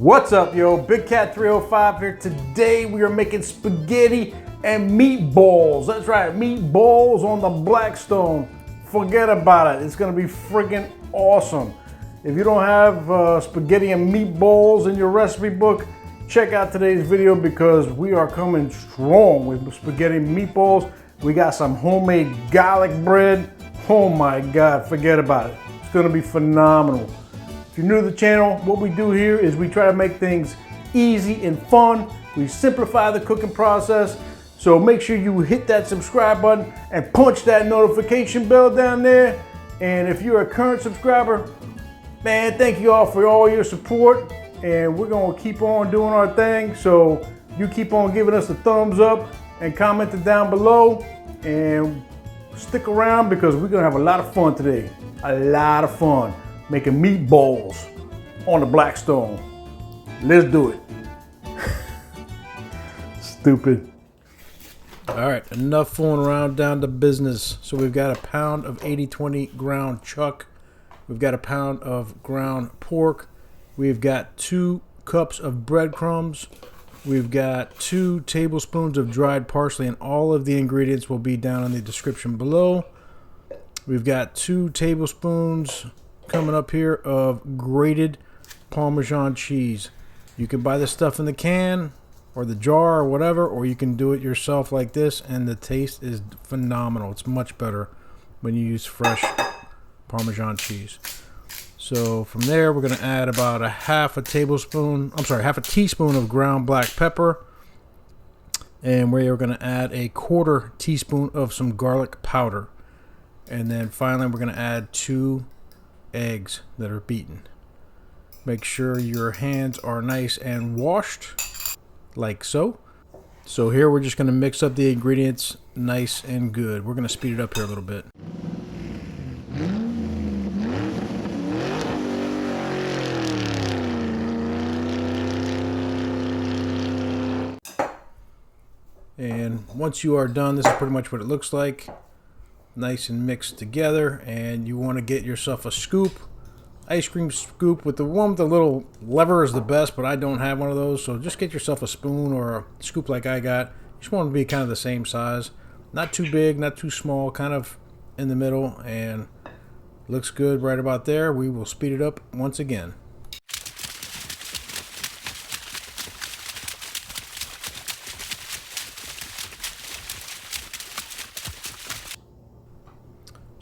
What's up, yo? Big Cat 305 here. Today we are making spaghetti and meatballs. That's right, meatballs on the Blackstone. Forget about it. It's gonna be freaking awesome. If you don't have spaghetti and meatballs in your recipe book, check out today's video because we are coming strong with spaghetti and meatballs. We got some homemade garlic bread. Oh my God, forget about it. It's gonna be phenomenal. If you're new to the channel, what we do here is we try to make things easy and fun. We simplify the cooking process. So make sure you hit that subscribe button and punch that notification bell down there. And if you're a current subscriber, man, thank you all for all your support. And we're gonna keep on doing our thing. So you keep on giving us a thumbs up and comment it down below. And stick around because we're gonna have a lot of fun today. A lot of fun making meatballs on the Blackstone. Let's do it. Stupid. All right, enough fooling around, down to business. So we've got a pound of 80/20 ground chuck. We've got a pound of ground pork. We've got 2 cups of breadcrumbs. We've got 2 tablespoons of dried parsley, and all of the ingredients will be down in the description below. We've got 2 tablespoons coming up here of grated parmesan cheese. You can buy this stuff in the can or the jar or whatever, or you can do it yourself like this, and the taste is phenomenal. It's much better when you use fresh parmesan cheese. So from there, we're going to add about half a teaspoon of ground black pepper, and we're going to add a 1/4 teaspoon of some garlic powder. And then finally, we're going to add 2 eggs that are beaten. Make sure your hands are nice and washed, like so. So here we're just going to mix up the ingredients nice and good. We're going to speed it up here a little bit. And once you are done, this is pretty much what it looks like. Nice and mixed together, and you want to get yourself a scoop, ice cream scoop with the one with the little lever is the best, but I don't have one of those, so just get yourself a spoon or a scoop like I got. Just want to be kind of the same size, not too big, not too small, kind of in the middle, and looks good right about there. We will speed it up once again.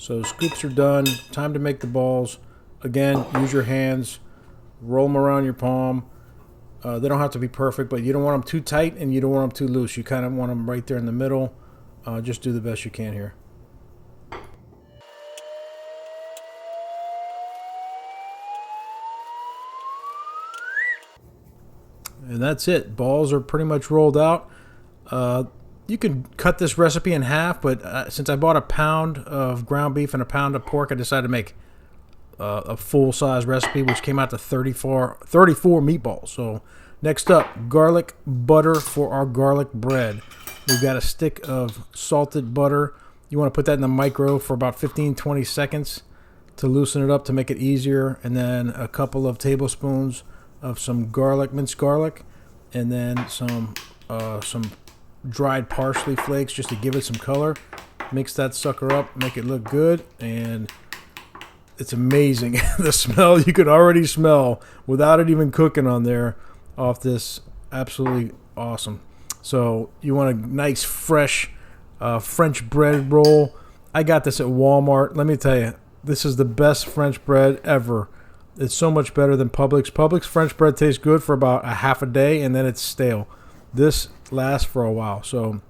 So scoops are done. Time to make the balls. Again, use your hands. Roll them around your palm. They don't have to be perfect, but you don't want them too tight and you don't want them too loose. You kind of want them right there in the middle. Just do the best you can here. And that's it. Balls are pretty much rolled out. You could cut this recipe in half, but since I bought a pound of ground beef and a pound of pork, I decided to make a full-size recipe, which came out to 34 meatballs. So next up, garlic butter for our garlic bread. We've got a stick of salted butter. You want to put that in the micro for about 15-20 seconds to loosen it up to make it easier. And then a couple of tablespoons of some garlic, minced garlic, and then some dried parsley flakes just to give it some color. Mix that sucker up, make it look good, and it's amazing. The smell you could already smell without it even cooking on there off this. Absolutely awesome. So you want a nice fresh French bread roll. I got this at Walmart. Let me tell you, this is the best French bread ever. It's so much better than Publix. Publix French bread tastes good for about a half a day and then it's stale. This lasts for a while. So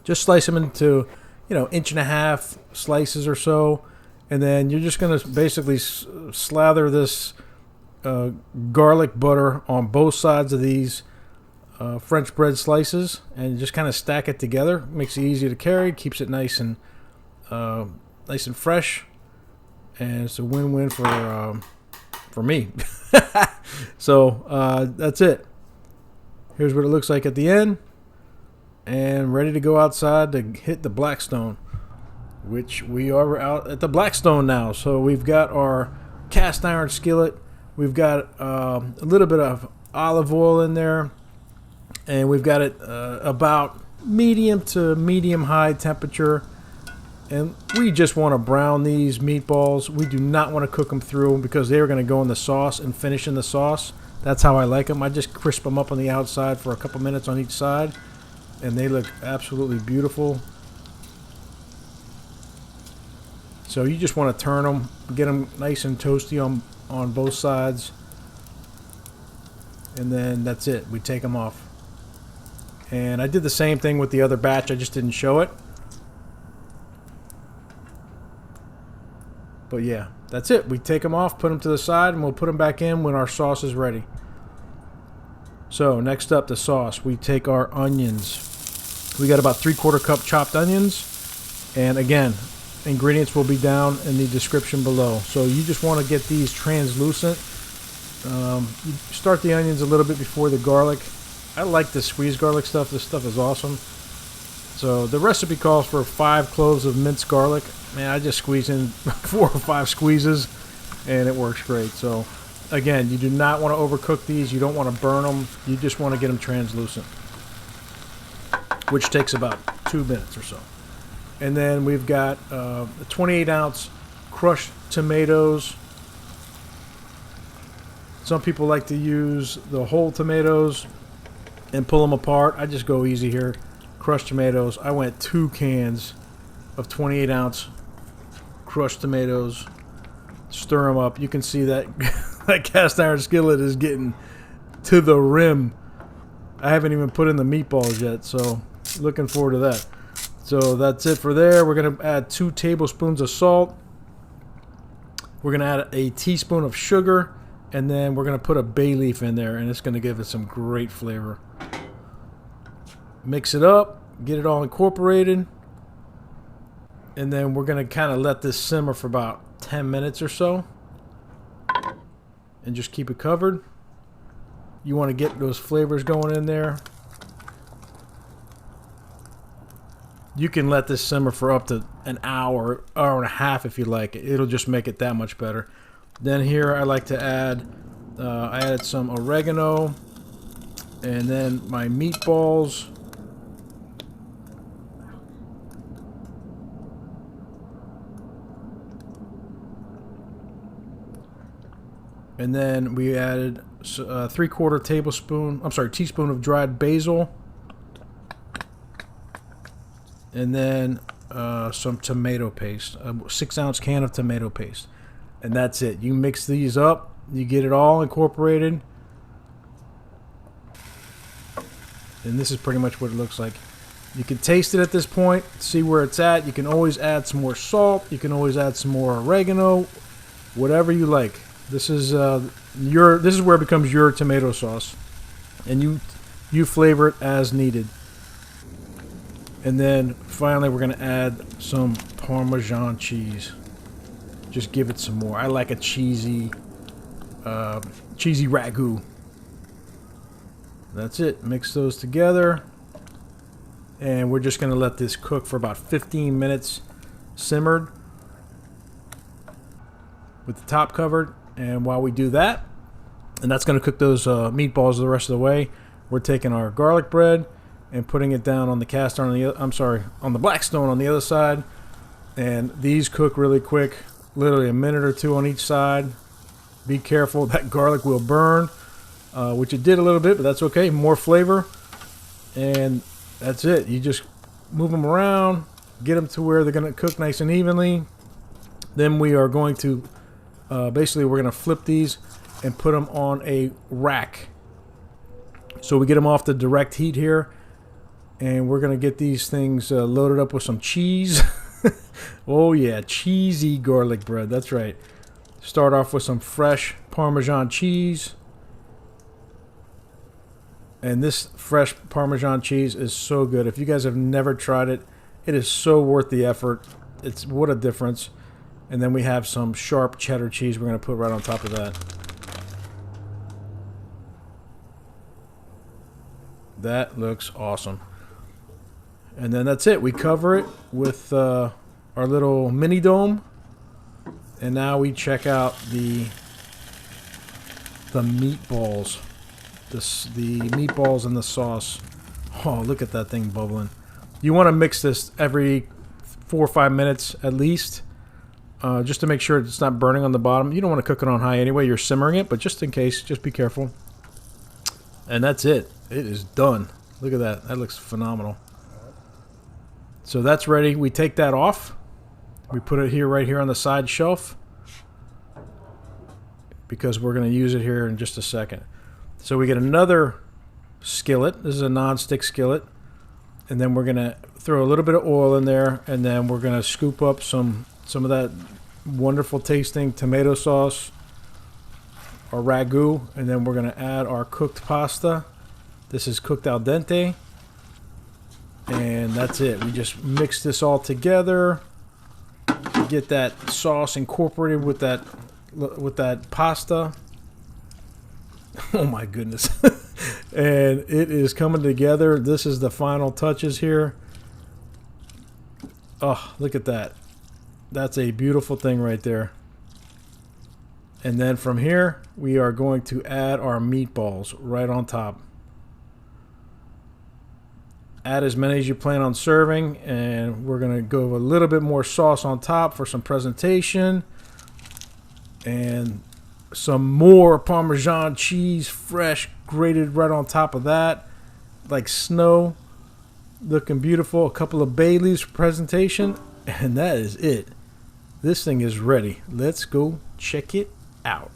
just slice them into, 1.5 inch slices or so, and then you're just going to basically slather this garlic butter on both sides of these French bread slices, and just kind of stack it together. Makes it easy to carry, keeps it nice and fresh, and it's a win-win for me. So that's it. Here's what it looks like at the end, and ready to go outside to hit the Blackstone, which we are out at the Blackstone now. So we've got our cast iron skillet. We've got a little bit of olive oil in there, and we've got it about medium to medium high temperature. And we just want to brown these meatballs. We do not want to cook them through because they are going to go in the sauce and finish in the sauce. That's how I like them. I just crisp them up on the outside for a couple minutes on each side, and they look absolutely beautiful. So you just want to turn them, get them nice and toasty on both sides, and then that's it. We take them off. And I did the same thing with the other batch. I just didn't show it. But yeah, that's it. We take them off, put them to the side, and we'll put them back in when our sauce is ready. So next up, the sauce. We take our onions. We got about 3/4 cup chopped onions. And again, ingredients will be down in the description below. So you just want to get these translucent. You start the onions a little bit before the garlic. I like the squeezed garlic stuff. This stuff is awesome. So the recipe calls for 5 cloves of minced garlic. Man, I just squeeze in 4 or 5 squeezes, and it works great. So again, you do not want to overcook these. You don't want to burn them. You just want to get them translucent, which takes about 2 minutes or so. And then we've got 28-ounce crushed tomatoes. Some people like to use the whole tomatoes and pull them apart. I just go easy here. Crushed tomatoes. I went 2 cans of 28-ounce crushed tomatoes. Stir them up. You can see that that cast iron skillet is getting to the rim. I haven't even put in the meatballs yet, so looking forward to that. So that's it for there. We're going to add 2 tablespoons of salt. We're going to add a teaspoon of sugar, and then we're going to put a bay leaf in there, and it's going to give it some great flavor. Mix it up, get it all incorporated, and then we're going to kind of let this simmer for about 10 minutes or so, and just keep it covered. You want to get those flavors going in there. You can let this simmer for up to an hour, hour and a half if you like it. It'll just make it that much better. Then here I like to add, I added some oregano, and then my meatballs. And then we added 3/4 teaspoon of dried basil. And then some tomato paste, a 6-ounce can of tomato paste. And that's it. You mix these up, you get it all incorporated. And this is pretty much what it looks like. You can taste it at this point, see where it's at. You can always add some more salt. You can always add some more oregano, whatever you like. This is where it becomes your tomato sauce, and you flavor it as needed. And then finally, we're going to add some Parmesan cheese. Just give it some more. I like a cheesy ragu. That's it. Mix those together, and we're just going to let this cook for about 15 minutes, simmered, with the top covered. And while we do that, and that's going to cook those meatballs the rest of the way, we're taking our garlic bread and putting it down on the cast iron on the Blackstone on the other side. And these cook really quick, literally a minute or 2 on each side. Be careful, that garlic will burn, which it did a little bit, but that's okay. More flavor, and that's it. You just move them around, get them to where they're going to cook nice and evenly. Then we are going to basically, we're going to flip these and put them on a rack. So we get them off the direct heat here, and we're going to get these things loaded up with some cheese. Oh yeah, cheesy garlic bread. That's right. Start off with some fresh Parmesan cheese. And this fresh Parmesan cheese is so good. If you guys have never tried it, it is so worth the effort. It's what a difference. And then we have some sharp cheddar cheese we're going to put right on top of that. That looks awesome. And then that's it. We cover it with our little mini dome. And now we check out the meatballs. the meatballs and the sauce. Oh, look at that thing bubbling. You want to mix this every 4 or 5 minutes at least, just to make sure it's not burning on the bottom. You don't want to cook it on high anyway. You're simmering it, but just in case, just be careful. And that's it. It is done. Look at that. That looks phenomenal. So that's ready. We take that off. We put it here, right here on the side shelf, because we're going to use it here in just a second. So we get another skillet. This is a non-stick skillet. And then we're going to throw a little bit of oil in there, and then we're going to scoop up some of that wonderful tasting tomato sauce or ragu, and then we're going to add our cooked pasta. This is cooked al dente. And that's it. We just mix this all together. Get that sauce incorporated with that pasta. Oh my goodness. And it is coming together. This is the final touches here. Oh, look at that. That's a beautiful thing right there. And then from here, we are going to add our meatballs right on top. Add as many as you plan on serving, and we're going to go a little bit more sauce on top for some presentation. And some more Parmesan cheese, fresh, grated right on top of that, like snow. Looking beautiful. A couple of bay leaves for presentation, and that is it. This thing is ready. Let's go check it out.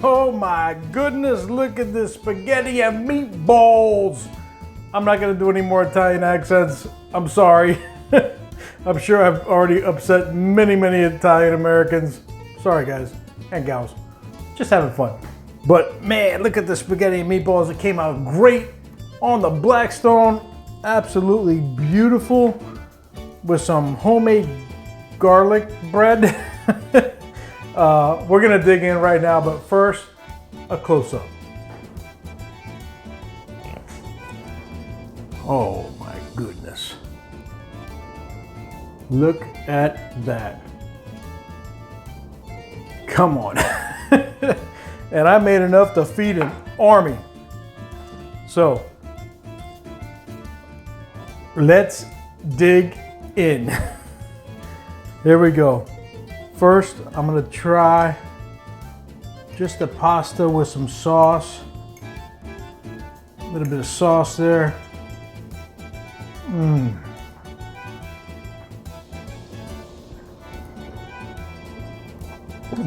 Oh my goodness, look at this spaghetti and meatballs. I'm not going to do any more Italian accents. I'm sorry. I'm sure I've already upset many Italian Americans. Sorry guys and gals. Just having fun. But man, look at the spaghetti and meatballs. It came out great on the Blackstone. Absolutely beautiful with some homemade garlic bread. We're gonna dig in right now, but first, a close-up. Oh my goodness. Look at that. Come on. And I made enough to feed an army. So, let's dig in. Here we go. First, I'm gonna try just the pasta with some sauce. A little bit of sauce there.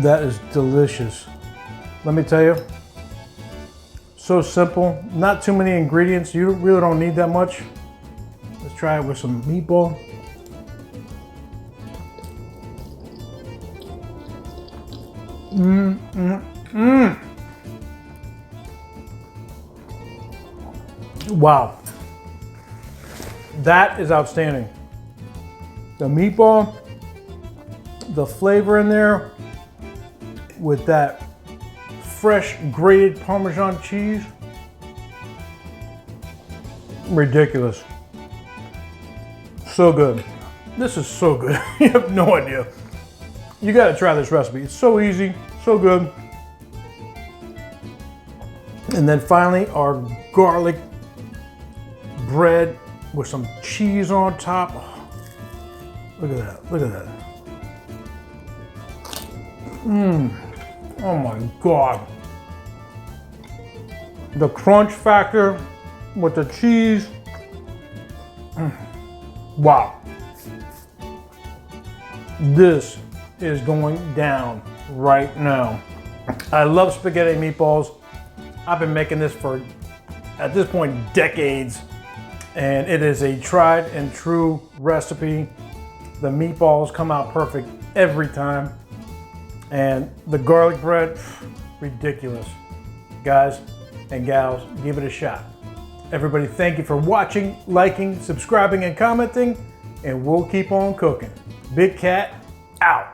That is delicious. Let me tell you, so simple, not too many ingredients. You really don't need that much. Let's try it with some meatball. Wow, that is outstanding. The meatball, the flavor in there with that fresh grated Parmesan cheese, ridiculous. So good. This is so good. You have no idea. You got to try this recipe. It's so easy, so good. And then finally, our garlic bread with some cheese on top. Oh, look at that, look at that. Oh my God. The crunch factor with the cheese. Wow. This is going down right now. I love spaghetti meatballs. I've been making this for, at this point, decades. And it is a tried and true recipe. The meatballs come out perfect every time. And the garlic bread, ridiculous. Guys and gals, give it a shot. Everybody, thank you for watching, liking, subscribing, and commenting. And we'll keep on cooking. Big Cat, out.